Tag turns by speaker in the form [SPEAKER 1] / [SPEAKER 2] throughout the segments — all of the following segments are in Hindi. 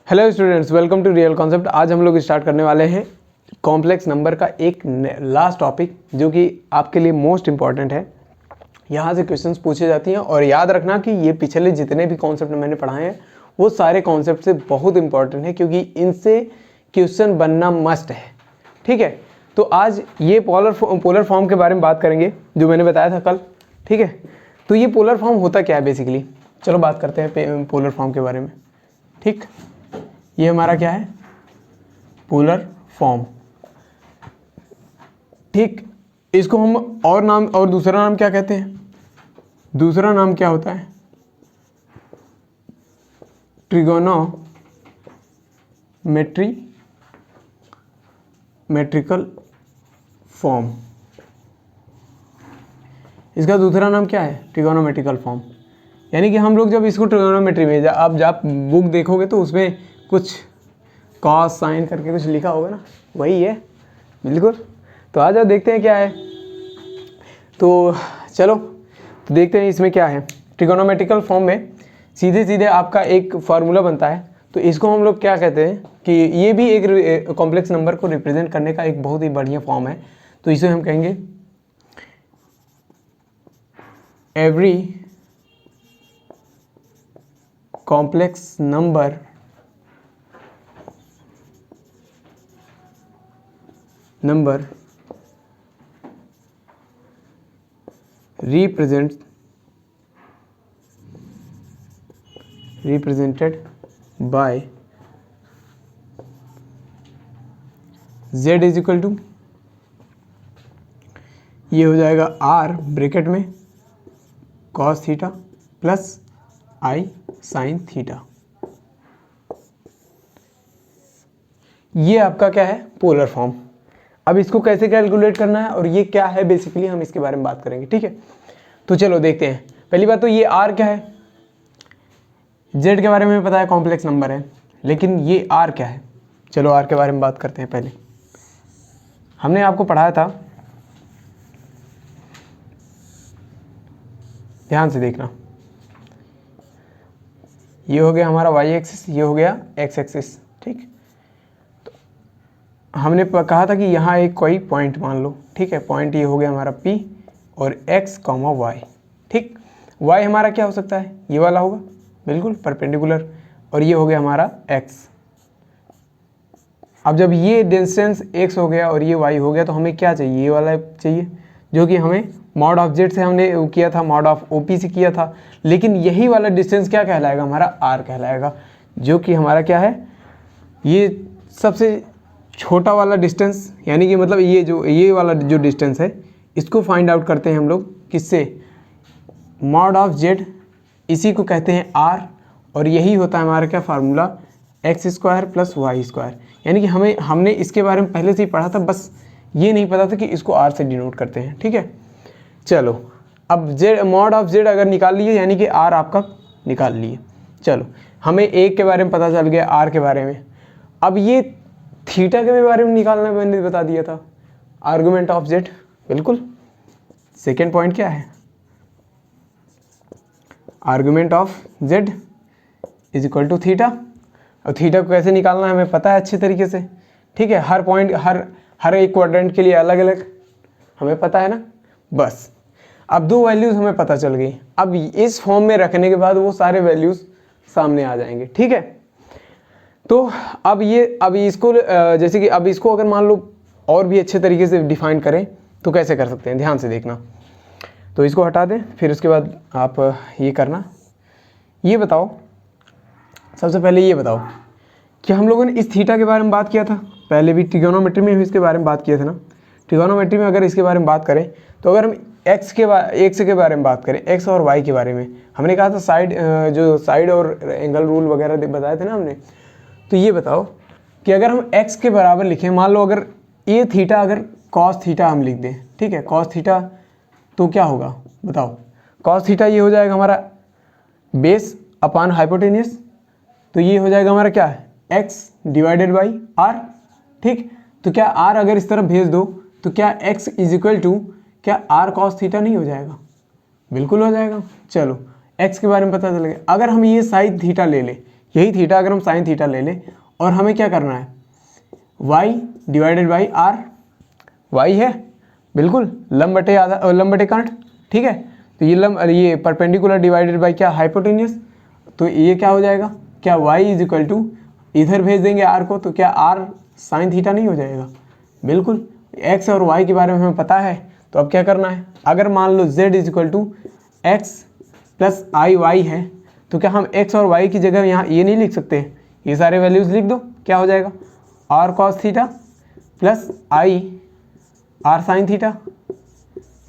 [SPEAKER 1] Hello students, welcome to Real Concept. आज हम लोग स्टार्ट करने वाले हैं कॉम्प्लेक्स नंबर का एक लास्ट टॉपिक जो कि आपके लिए मोस्ट इंपॉर्टेंट है। यहाँ से क्वेश्चंस पूछे जाती हैं और याद रखना कि ये पिछले जितने भी कॉन्सेप्ट मैंने पढ़ाए हैं वो सारे कॉन्सेप्ट से बहुत इंपॉर्टेंट है, क्योंकि इनसे क्वेश्चन बनना मस्ट है। ठीक है, तो आज ये पोलर फॉर्म के बारे में बात करेंगे जो मैंने बताया था कल। ठीक है, तो ये पोलर फॉर्म होता क्या है बेसिकली, चलो बात करते हैं पोलर फॉर्म के बारे में। ठीक, ये हमारा क्या है, पोलर फॉर्म। ठीक, इसको हम और दूसरा नाम क्या कहते हैं? दूसरा नाम क्या होता है? Metrical form. इसका दूसरा नाम क्या है? Trigonometrical form. यानी कि हम लोग जब इसको ट्रिगोनोमेट्री में आप बुक देखोगे तो उसमें कुछ कॉस साइन करके कुछ लिखा होगा ना, वही है बिल्कुल। तो आ जाओ देखते हैं क्या है। तो चलो देखते हैं इसमें क्या है। ट्रिगोनोमेट्रिकल फॉर्म में सीधे सीधे आपका एक फार्मूला बनता है। तो इसको हम लोग क्या कहते हैं कि ये भी एक कॉम्प्लेक्स नंबर को रिप्रेजेंट करने का एक बहुत ही बढ़िया फॉर्म है। तो इसे हम कहेंगे every complex number represented by z is equal to, ये हो जाएगा r ब्रैकेट में cos theta plus i sin theta. ये आपका क्या है, पोलर फॉर्म। अब इसको कैसे कैलकुलेट करना है और ये क्या है बेसिकली हम इसके बारे में बात करेंगे। ठीक है, तो चलो देखते हैं। पहली बात तो ये r क्या है, z के बारे में पता है कॉम्प्लेक्स नंबर है, लेकिन ये r क्या है? चलो r के बारे में बात करते हैं। पहले हमने आपको पढ़ाया था, ध्यान से देखना। ये हो गया हमारा y एक्सिस, ये हो गया x एक्सिस। ठीक, हमने कहा था कि यहाँ एक कोई पॉइंट मान लो। ठीक है, पॉइंट ये हो गया हमारा P और x, y। ठीक, y हमारा क्या हो सकता है, ये वाला होगा बिल्कुल परपेंडिकुलर, और ये हो गया हमारा x। अब जब ये डिस्टेंस x हो गया और ये y हो गया तो हमें क्या चाहिए, ये वाला चाहिए, जो कि हमें मॉड ऑफ z से हमने किया था, मॉड ऑफ OP से किया था। लेकिन यही वाला डिस्टेंस क्या कहलाएगा, हमारा r कहलाएगा, जो कि हमारा क्या है, ये सबसे छोटा वाला डिस्टेंस। यानी कि मतलब ये वाला जो डिस्टेंस है इसको फाइंड आउट करते हैं हम लोग किससे, मॉड ऑफ z, इसी को कहते हैं r, और यही होता है हमारा क्या formula, x square plus y square. यानी कि हमने इसके बारे में पहले से ही पढ़ा था, बस ये नहीं पता था कि इसको r से डिनोट करते हैं। ठीक है, चलो अब z मॉड ऑफ z अगर निकाल लिए यानी कि r आपका निकाल लिए। चलो हमें एक के बारे में पता चल गया, r के बारे में। अब ये थीटा के बारे में निकालना मैंने बता दिया था, आर्गुमेंट ऑफ z। बिल्कुल, सेकेंड पॉइंट क्या है, argument of z is equal to theta. और थीटा को कैसे निकालना है हमें पता है अच्छे तरीके से। ठीक है, हर पॉइंट हर एक क्वाड्रेंट के लिए अलग अलग हमें पता है ना। बस अब दो वैल्यूज हमें पता चल गई। अब इस फॉर्म में रखने के बाद वो सारे वैल्यूज सामने आ जाएंगे। ठीक है, तो अब इसको जैसे कि अब इसको अगर मान लो और भी अच्छे तरीके से डिफाइन करें तो कैसे कर सकते हैं, ध्यान से देखना। तो इसको हटा दें, फिर उसके बाद आप ये करना। ये बताओ, सबसे पहले ये बताओ कि हम लोगों ने इस थीटा के बारे में बात किया था, पहले भी ट्रिगोनोमेट्री में भी इसके बारे में बात किया था ना। ट्रिगोनोमेट्री में अगर इसके बारे में बात करें तो अगर हम x के बारे में बात करें, x और y के बारे में, हमने कहा था साइड और एंगल रूल वगैरह बताए थे ना हमने। तो ये बताओ कि अगर हम x के बराबर लिखें, मान लो अगर ये थीटा अगर cos थीटा हम लिख दें। ठीक है, cos थीटा तो क्या होगा बताओ, cos थीटा ये हो जाएगा हमारा बेस अपान हाइपोटेनियस। तो ये हो जाएगा हमारा क्या है, x डिवाइडेड बाई r। ठीक, तो क्या r अगर इस तरफ भेज दो तो क्या x इज इक्वल टू क्या r cos थीटा नहीं हो जाएगा? बिल्कुल हो जाएगा। चलो x के बारे में पता चल गया। अगर हम ये साइन थीटा ले लें, यही थीटा अगर हम साइन थीटा ले लें और हमें क्या करना है, y divided by r, y है बिल्कुल लंब बटे आधा, लंब बटे काट, ठीक है। तो ये परपेंडिकुलर डिवाइडेड बाई क्या, हाइपोटेन्यूस। तो ये क्या हो जाएगा, क्या y इज इक्वल टू, इधर भेज देंगे r को, तो क्या r साइन थीटा नहीं हो जाएगा, बिल्कुल। x और y के बारे में हमें पता है, तो अब क्या करना है, अगर मान लो z is equal to x plus i y है, तो क्या हम x और y की जगह यहाँ ये नहीं लिख सकते, ये सारे वैल्यूज़ लिख दो, क्या हो जाएगा, r cos थीटा प्लस आई r साइन थीटा,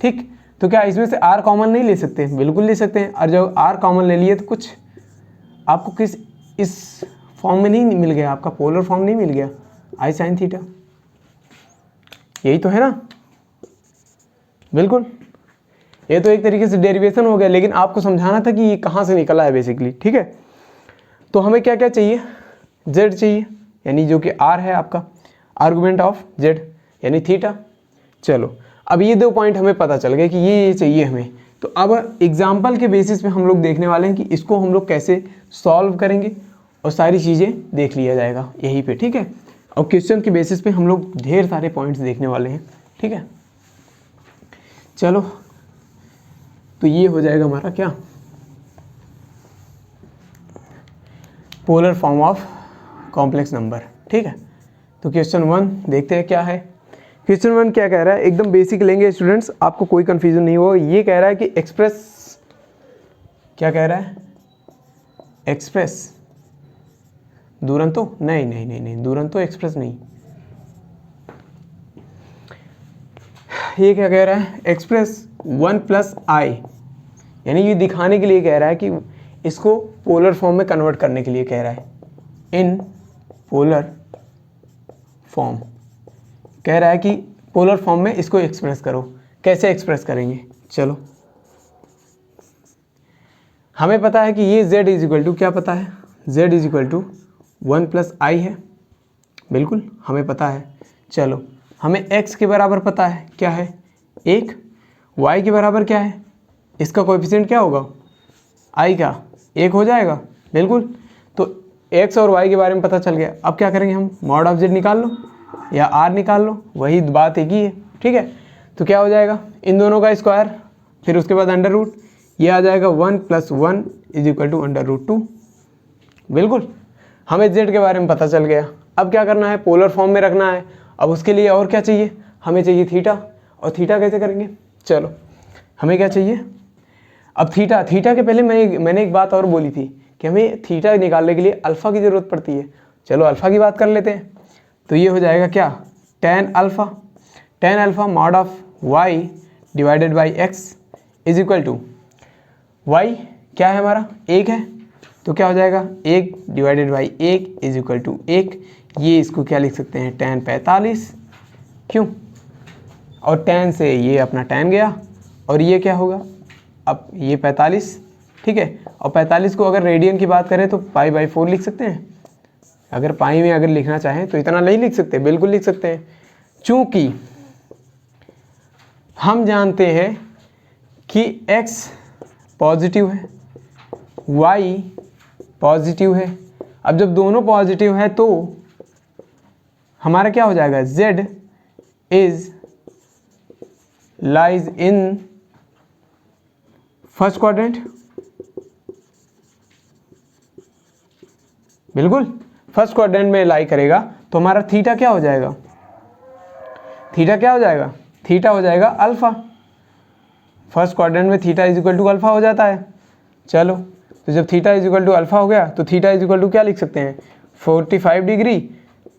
[SPEAKER 1] ठीक। तो क्या इसमें से r कॉमन नहीं ले सकते, बिल्कुल ले सकते हैं। और जब r कॉमन ले लिए तो कुछ आपको इस फॉर्म में नहीं मिल गया, आपका पोलर फॉर्म नहीं मिल गया, आई साइन थीटा, यही तो है ना, बिल्कुल। ये तो एक तरीके से डेरिवेशन हो गया, लेकिन आपको समझाना था कि ये कहाँ से निकला है बेसिकली, ठीक है। तो हमें क्या क्या चाहिए, z चाहिए, यानी जो कि r है आपका, आर्गुमेंट ऑफ z यानी थीटा। चलो अब ये दो पॉइंट हमें पता चल गए कि ये चाहिए हमें। तो अब एग्जाम्पल के बेसिस पे हम लोग देखने वाले हैं कि इसको हम लोग कैसे सॉल्व करेंगे, और सारी चीज़ें देख लिया जाएगा यहीं पे, ठीक है। और क्वेश्चन के बेसिस पे हम लोग ढेर सारे पॉइंट्स देखने वाले हैं, ठीक है। चलो तो ये हो जाएगा हमारा क्या, polar form of complex number, ठीक है। तो क्वेश्चन 1 देखते हैं क्या है। क्वेश्चन 1 क्या कह रहा है, एकदम बेसिक लेंगे स्टूडेंट्स, आपको कोई कंफ्यूजन नहीं हो। ये कह रहा है कि एक्सप्रेस, क्या कह रहा है, एक्सप्रेस दूरंतो, नहीं नहीं नहीं नहीं, दूरंतो एक्सप्रेस नहीं, ये क्या कह रहा है, एक्सप्रेस 1 प्लस आई, यानी ये दिखाने के लिए कह रहा है कि इसको पोलर फॉर्म में कन्वर्ट करने के लिए कह रहा है, इन पोलर फॉर्म, कह रहा है कि पोलर फॉर्म में इसको एक्सप्रेस करो। कैसे एक्सप्रेस करेंगे, चलो हमें पता है कि ये z इज इक्वल टू, क्या पता है, z is equal to 1 plus i है, बिल्कुल हमें पता है। चलो हमें x के बराबर पता है, क्या है 1, y के बराबर क्या है, इसका कोएफिशिएंट क्या होगा, i का 1 हो जाएगा, बिल्कुल। तो x और y के बारे में पता चल गया। अब क्या करेंगे हम, मॉड ऑफ z निकाल लो या r निकाल लो, वही बात एक ही है, ठीक है। तो क्या हो जाएगा, इन दोनों का स्क्वायर, फिर उसके बाद अंडर रूट, ये आ जाएगा 1 प्लस 1 is equal to under root 2, बिल्कुल। हमें z के बारे में पता चल गया। अब क्या करना है, पोलर फॉर्म में रखना है। अब उसके लिए और क्या चाहिए, हमें चाहिए थीटा, और थीटा कैसे करेंगे, चलो हमें क्या चाहिए, अब थीटा के पहले मैंने एक बात और बोली थी कि हमें थीटा निकालने के लिए अल्फ़ा की ज़रूरत पड़ती है। चलो अल्फ़ा की बात कर लेते हैं। तो ये हो जाएगा क्या, tan alpha mod of y divided by x is equal to, y क्या है हमारा 1 है, तो क्या हो जाएगा 1 divided by 1 is equal to 1। ये इसको क्या लिख सकते हैं, tan 45, क्यों, और tan से ये अपना tan गया, और ये क्या होगा, अब ये 45, ठीक है। और 45 को अगर रेडियन की बात करें तो π/4 लिख सकते हैं। अगर पाई में अगर लिखना चाहें तो इतना नहीं लिख सकते, बिल्कुल लिख सकते हैं। चूँकि हम जानते हैं कि x पॉजिटिव है, y पॉजिटिव है। अब जब दोनों पॉजिटिव है तो हमारा क्या हो जाएगा, z is lies in first quadrant, बिल्कुल फर्स्ट क्वाड्रेंट में लाई करेगा। तो हमारा थीटा क्या हो जाएगा, थीटा हो जाएगा अल्फ़ा। फर्स्ट क्वाड्रेंट में theta is equal to alpha हो जाता है। चलो तो जब theta is equal to alpha हो गया तो थीटा इज इक्वल टू क्या लिख सकते हैं, 45 डिग्री,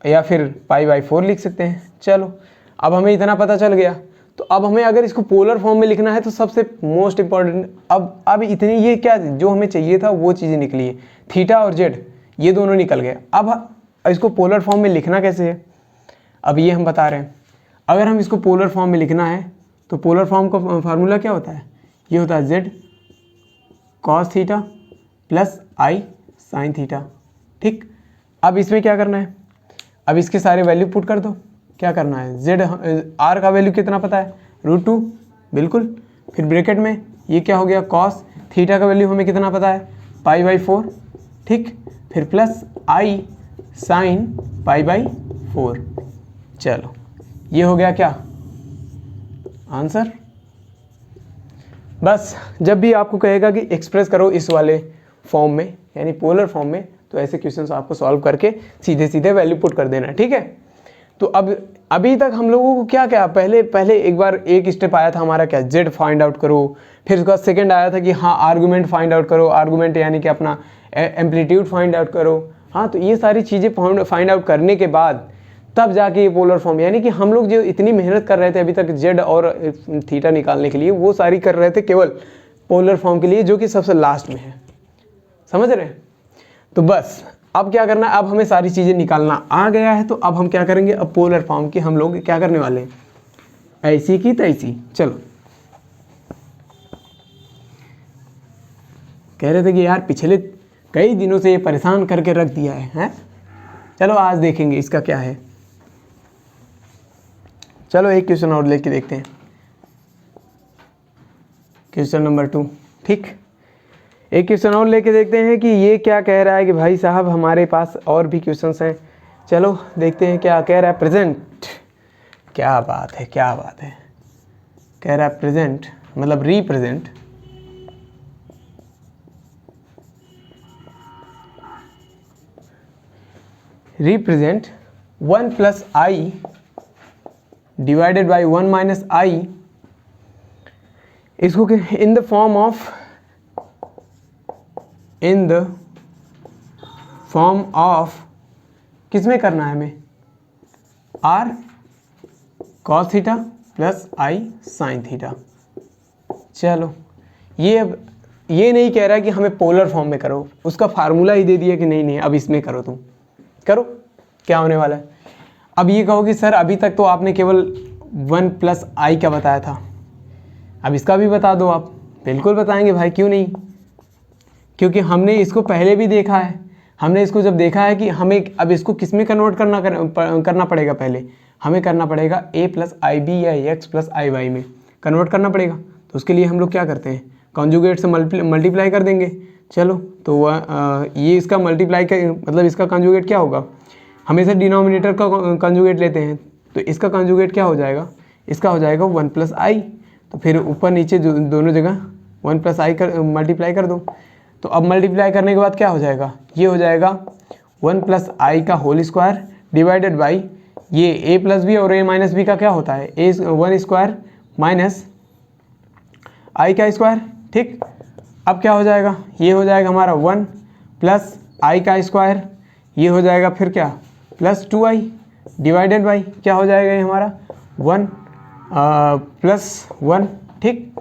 [SPEAKER 1] या फिर π/4 लिख सकते हैं। चलो अब हमें इतना पता चल गया। तो अब हमें अगर इसको पोलर फॉर्म में लिखना है तो सबसे मोस्ट इम्पॉर्टेंट, अब इतनी ये क्या जो हमें चाहिए था वो चीज़ें निकली है, थीटा और जेड ये दोनों निकल गए। अब इसको पोलर फॉर्म में लिखना कैसे है, अब ये हम बता रहे हैं। अगर हम इसको पोलर फॉर्म में लिखना है तो पोलर फॉर्म का फार्मूला क्या होता है, ये होता है Z cos theta plus i sine theta, ठीक। अब इसमें क्या करना है, अब इसके सारे वैल्यू पुट कर दो। क्या करना है, जेड आर का वैल्यू कितना पता है, √2, बिल्कुल। फिर ब्रैकेट में ये क्या हो गया, कॉस थीटा का वैल्यू हमें कितना पता है, π/4, ठीक। फिर plus i sine pi by 4। चलो ये हो गया क्या आंसर। बस जब भी आपको कहेगा कि एक्सप्रेस करो इस वाले फॉर्म में यानी पोलर फॉर्म में, तो ऐसे क्वेश्चंस आपको सॉल्व करके सीधे सीधे वैल्यू पुट कर देना, ठीक है। तो अब अभी तक हम लोगों को क्या क्या पहले एक बार एक स्टेप आया था हमारा क्या, जेड फाइंड आउट करो, फिर उसका सेकंड आया था कि हाँ आर्गूमेंट फाइंड आउट करो, आर्गूमेंट यानी कि अपना एम्पलीट्यूड फाइंड आउट करो। हाँ तो ये सारी चीज़ें फाइंड आउट करने के बाद तब जाके ये पोलर फॉर्म, यानी कि हम लोग जो इतनी मेहनत कर रहे थे अभी तक जेड और थीटा निकालने के लिए, वो सारी कर रहे थे केवल पोलर फॉर्म के लिए, जो कि सबसे लास्ट में है, समझ रहे हैं। तो बस अब क्या करना है, अब हमें सारी चीज़ें निकालना आ गया है, तो अब हम क्या करेंगे, अब पोलर फॉर्म की हम लोग क्या करने वाले हैं, ऐसी की तैसी। चलो कह रहे थे कि यार पिछले कई दिनों से ये परेशान करके रख दिया है, हैं? चलो आज देखेंगे इसका क्या है। चलो एक क्वेश्चन और लेके देखते हैं, क्वेश्चन नंबर 2। ठीक, एक क्वेश्चन और लेके देखते हैं कि ये क्या कह रहा है कि भाई साहब हमारे पास और भी क्वेश्चंस हैं। चलो देखते हैं क्या कह रहा है। प्रेजेंट, क्या बात है क्या बात है, कह रहा है प्रेजेंट मतलब represent represent 1 plus i divided by 1 minus i, इसको इन द फॉर्म ऑफ किस में करना है हमें, r cos theta plus i sine theta. चलो ये नहीं कह रहा है कि हमें पोलर फॉर्म में करो, उसका फार्मूला ही दे दिया कि नहीं अब इसमें करो, तुम करो, क्या होने वाला है। अब ये कहो कि सर अभी तक तो आपने केवल 1 प्लस आई का बताया था, अब इसका भी बता दो आप। बिल्कुल बताएंगे भाई, क्यों नहीं, क्योंकि हमने इसको पहले भी देखा है। हमने इसको जब देखा है कि हमें अब इसको किस में कन्वर्ट करना पड़ेगा, पहले हमें करना पड़ेगा a प्लस आई बी या x प्लस आई वाई में कन्वर्ट करना पड़ेगा। तो उसके लिए हम लोग क्या करते हैं, कॉन्जुगेट से मल्टीप्लाई कर देंगे। चलो तो ये इसका मल्टीप्लाई का मतलब इसका कॉन्जुगेट क्या होगा, हमेशा डिनोमिनेटर का कॉन्जुगेट लेते हैं, तो इसका कॉन्जुगेट क्या हो जाएगा, इसका हो जाएगा 1 प्लस आई। तो फिर ऊपर नीचे दोनों जगह 1 प्लस आई कर मल्टीप्लाई कर दो। तो अब मल्टीप्लाई करने के बाद क्या हो जाएगा, ये हो जाएगा 1 प्लस आई का होल स्क्वायर डिवाइडेड बाई ये a प्लस बी और a माइनस बी का क्या होता है, a1 स्क्वायर माइनस आई का स्क्वायर। ठीक, अब क्या हो जाएगा, ये हो जाएगा हमारा 1 प्लस आई का स्क्वायर, ये हो जाएगा फिर क्या प्लस 2i डिवाइडेड बाई क्या हो जाएगा ये हमारा 1 प्लस 1। ठीक,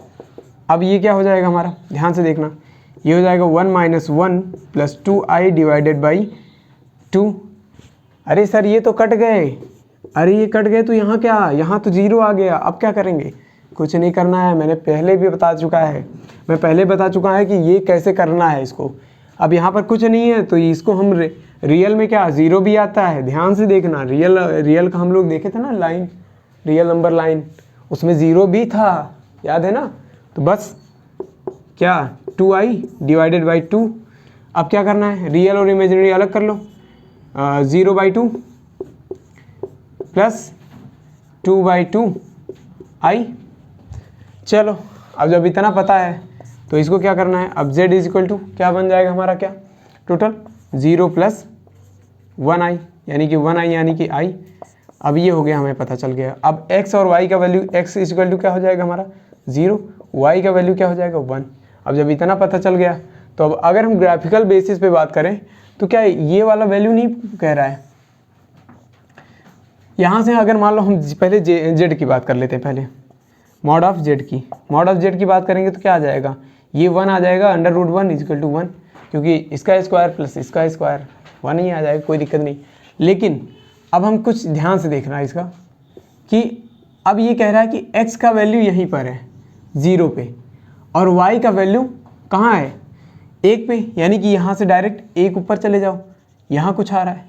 [SPEAKER 1] अब ये क्या हो जाएगा हमारा, ध्यान से देखना, ये हो जाएगा 1 minus 1 plus 2i divided by 2। अरे सर ये तो कट गए, अरे ये कट गए, तो यहाँ क्या, यहाँ तो 0 आ गया। अब क्या करेंगे, कुछ नहीं करना है, मैंने पहले भी बता चुका है, मैं पहले बता चुका है कि ये कैसे करना है इसको। अब यहाँ पर कुछ नहीं है तो इसको हम रियल में क्या 0 भी आता है, ध्यान से देखना, रियल का हम लोग देखे थे ना लाइन, रियल नंबर लाइन, उसमें 0 भी था, याद है ना। तो बस क्या 2i डिवाइडेड बाई 2। अब क्या करना है, रियल और इमेजिनरी अलग कर लो, 0/2 प्लस 2/2 i। चलो अब जब इतना पता है तो इसको क्या करना है, अब z इज इक्वल टू क्या बन जाएगा हमारा, क्या टोटल 0 प्लस 1i यानी कि 1i यानी कि i। अब ये हो गया, हमें पता चल गया। अब x और y का value, x is equal to क्या हो जाएगा हमारा 0, y का वैल्यू क्या हो जाएगा 1। अब जब इतना पता चल गया तो अब अगर हम ग्राफिकल बेसिस पे बात करें तो क्या ये वाला वैल्यू नहीं कह रहा है, यहाँ से अगर मान लो हम पहले जेड की बात कर लेते हैं, पहले मॉड ऑफ जेड की बात करेंगे तो क्या आ जाएगा, ये 1 आ जाएगा, √1 इज इक्वल टू 1, क्योंकि इसका स्क्वायर प्लस इसका स्क्वायर 1 ही आ जाएगा, कोई दिक्कत नहीं। लेकिन अब हम कुछ ध्यान से देखना इसका कि अब ये कह रहा है कि x का वैल्यू यहीं पर है 0 पे और y का वैल्यू कहाँ है 1 पे, यानी कि यहाँ से डायरेक्ट 1 ऊपर चले जाओ, यहाँ कुछ आ रहा है।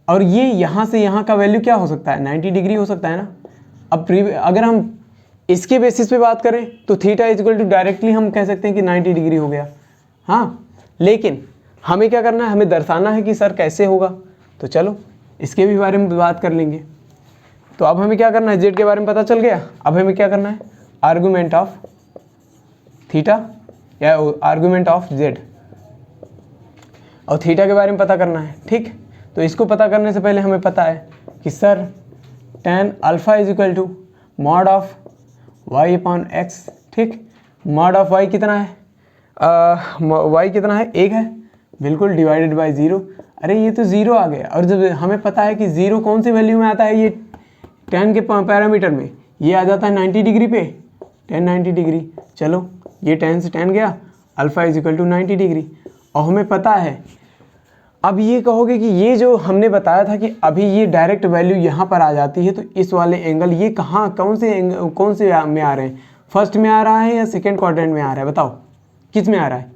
[SPEAKER 1] और ये यहाँ से यहाँ का वैल्यू क्या हो सकता है, 90 डिग्री हो सकता है ना। अब अगर हम इसके बेसिस पे बात करें तो theta is equal to directly हम कह सकते हैं कि 90 डिग्री हो गया, हाँ। लेकिन हमें क्या करना है, हमें दर्शाना है कि सर कैसे होगा। तो चलो इसके भी बारे में बात कर लेंगे। तो अब हमें क्या करना है, जेड के बारे में पता चल गया। अब हमें क्या करना है, आर्गूमेंट ऑफ थीटा या आर्गूमेंट ऑफ जेड और थीटा के बारे में पता करना है। ठीक, तो इसको पता करने से पहले हमें पता है कि sir tan alpha is equal to mod of y upon x. ठीक, मॉड ऑफ y कितना है, y कितना है, 1 है, बिल्कुल, डिवाइडेड बाय 0। अरे ये तो 0 आ गया। और जब हमें पता है कि 0 कौन सी वैल्यू में आता है, ये tan के पैरामीटर में ये आ जाता है 90 डिग्री पे, tan 90 डिग्री। चलो ये tan से tan गया, alpha is equal to 90 degree. और हमें पता है, अब ये कहोगे कि ये जो हमने बताया था कि अभी ये डायरेक्ट वैल्यू यहाँ पर आ जाती है, तो इस वाले एंगल ये कहाँ, कौन से में आ रहे हैं, फर्स्ट में आ रहा है या सेकेंड क्वाड्रेंट में आ रहा है, बताओ किस में आ रहा है।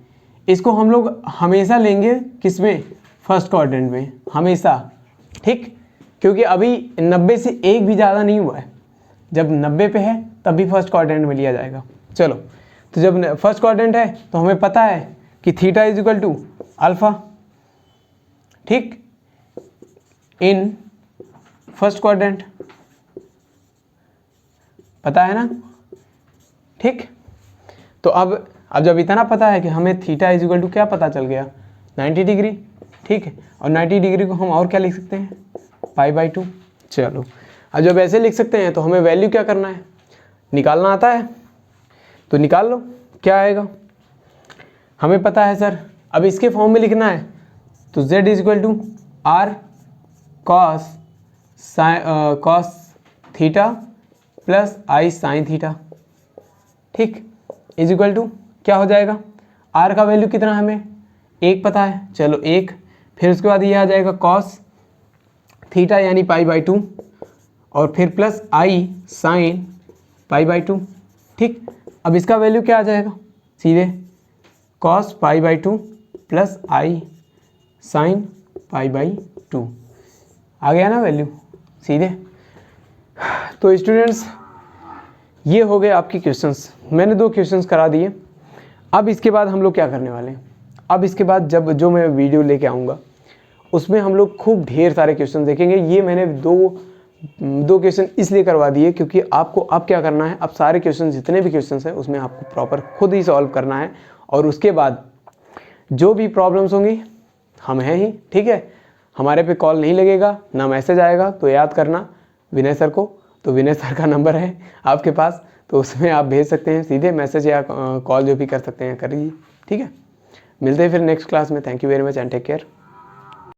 [SPEAKER 1] इसको हम लोग हमेशा लेंगे किस में, फर्स्ट क्वाड्रेंट में हमेशा। ठीक, क्योंकि अभी 90 से 1 भी ज़्यादा नहीं हुआ है, जब 90 पे है तब भी फर्स्ट क्वाड्रेंट में लिया जाएगा। चलो, तो जब फर्स्ट क्वाड्रेंट है तो हमें पता है कि theta is equal to alpha. ठीक, इन फर्स्ट क्वाड्रेंट पता है ना। ठीक, तो अब जब इतना पता है कि हमें थीटा इज इक्वल टू क्या पता चल गया, 90 डिग्री। ठीक है, और 90 डिग्री को हम और क्या लिख सकते हैं, π/2। चलो, अब जब ऐसे लिख सकते हैं तो हमें वैल्यू क्या करना है, निकालना आता है तो निकाल लो, क्या आएगा। हमें पता है सर, अब इसके फॉर्म में लिखना है तो z इज इक्वल टू r cos theta plus i sine theta. ठीक, इज इक्वल टू क्या हो जाएगा, r का वैल्यू कितना है हमें 1 पता है, चलो 1, फिर उसके बाद ये आ जाएगा कॉस थीटा यानी π/2 और फिर प्लस आई साइन π/2। ठीक, अब इसका वैल्यू क्या आ जाएगा, सीधे कॉस π/2 प्लस आई साइन π/2 आ गया ना वैल्यू सीधे। तो स्टूडेंट्स ये हो गए आपके क्वेश्चंस, मैंने 2 क्वेश्चंस करा दिए। अब इसके बाद हम लोग क्या करने वाले हैं, अब इसके बाद जो मैं वीडियो लेके आऊँगा उसमें हम लोग खूब ढेर सारे क्वेश्चन देखेंगे। ये मैंने दो क्वेश्चन इसलिए करवा दिए क्योंकि आपको अब क्या करना है, अब सारे क्वेश्चन जितने भी क्वेश्चन हैं उसमें आपको प्रॉपर खुद ही सॉल्व करना है। और उसके बाद जो भी प्रॉब्लम्स होंगी हम हैं ही, ठीक है, हमारे पे कॉल नहीं लगेगा ना मैसेज आएगा। तो याद करना विनय सर को, तो विनय सर का नंबर है आपके पास, तो उसमें आप भेज सकते हैं सीधे मैसेज या कॉल, जो भी कर सकते हैं करिए। ठीक है, मिलते हैं फिर नेक्स्ट क्लास में। Thank you very much and take care.